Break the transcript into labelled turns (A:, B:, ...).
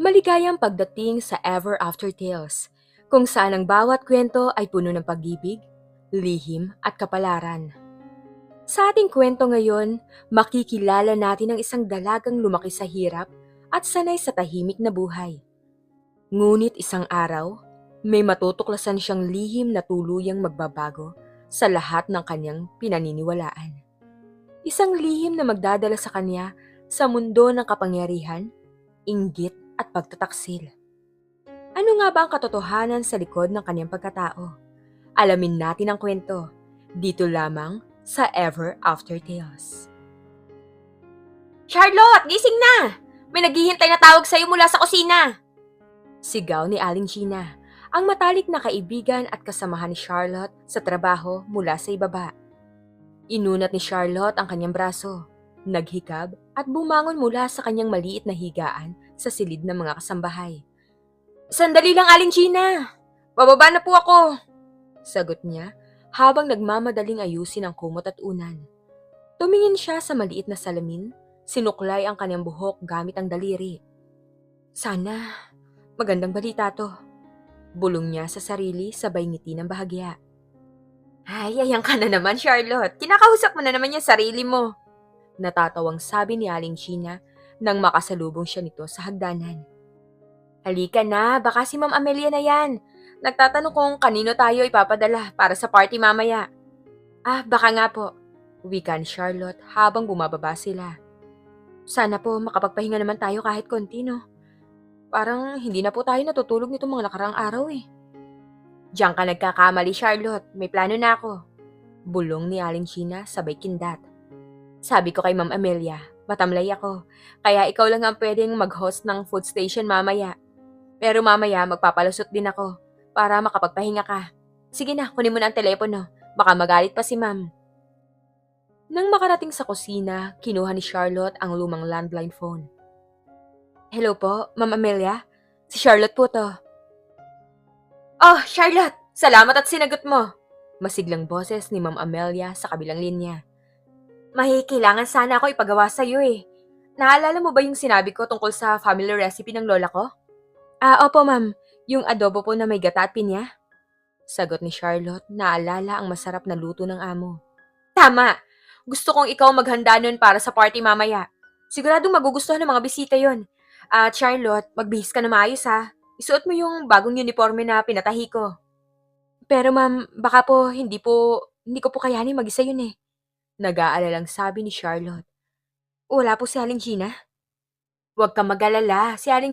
A: Maligayang pagdating sa Ever After Tales, kung saan ang bawat kwento ay puno ng pag-ibig, lihim at kapalaran. Sa ating kwento ngayon, makikilala natin ang isang dalagang lumaki sa hirap at sanay sa tahimik na buhay. Ngunit isang araw, may matutuklasan siyang lihim na tuluyang magbabago sa lahat ng kanyang pinaniniwalaan. Isang lihim na magdadala sa kanya sa mundo ng kapangyarihan, inggit at pagtataksil. Ano nga ba ang katotohanan sa likod ng kanyang pagkatao? Alamin natin ang kwento, dito lamang sa Ever After Tales. Charlotte, gising na! May naghihintay na tawag sa'yo mula sa kusina! Sigaw ni Aling Gina, ang matalik na kaibigan at kasamahan ni Charlotte sa trabaho mula sa ibaba. Inunat ni Charlotte ang kanyang braso, naghikab at bumangon mula sa kanyang maliit na higaan sa silid ng mga kasambahay. Sandali lang, Aling Gina! Bababa na po ako! Sagot niya habang nagmamadaling ayusin ang kumot at unan. Tumingin siya sa maliit na salamin, sinuklay ang kanyang buhok gamit ang daliri. Sana, magandang balita to. Bulong niya sa sarili sabay ngiti ng bahagya. Ay, ayan ka na naman, Charlotte. Kinakausap mo na naman yung sarili mo. Natatawang sabi ni Aling Gina nang makasalubong siya nito sa hagdanan. Halika na, baka si Ma'am Amelia na yan. Nagtatanong kung kanino tayo ipapadala para sa party mamaya. Baka nga po. Wika ni Charlotte habang bumababa sila. Sana po makapagpahinga naman tayo kahit konti, no? Parang hindi na po tayo natutulog nitong mga nakaraang araw eh. Diyan ka nagkakamali, Charlotte. May plano na ako. Bulong ni Aling Gina sabay kindat. Sabi ko kay Ma'am Amelia, matamlay ako. Kaya ikaw lang ang pwedeng mag-host ng food station mamaya. Pero mamaya magpapalusot din ako para makapagpahinga ka. Sige na, kunin mo na ang telepono. Baka magalit pa si Ma'am. Nang makarating sa kusina, kinuha ni Charlotte ang lumang landline phone. Hello po, Ma'am Amelia? Si Charlotte po to. Oh, Charlotte! Salamat at sinagot mo! Masiglang boses ni Ma'am Amelia sa kabilang linya. Kailangan sana ako ipagawa sa'yo eh. Naalala mo ba yung sinabi ko tungkol sa family recipe ng lola ko? Opo ma'am. Yung adobo po na may gata at pinya? Sagot ni Charlotte, naalala ang masarap na luto ng amo. Tama! Gusto kong ikaw maghanda nun para sa party mamaya. Siguradong magugustuhan ng mga bisita yon. At Charlotte, magbihis ka na maayos ha. Isuot mo yung bagong uniforme na pinatahi ko. Pero ma'am, baka po hindi ko po kayanin mag-isa yun eh. Nag-aalalang sabi ni Charlotte. Wala po si Aling Gina? Huwag kang mag-alala, si Aling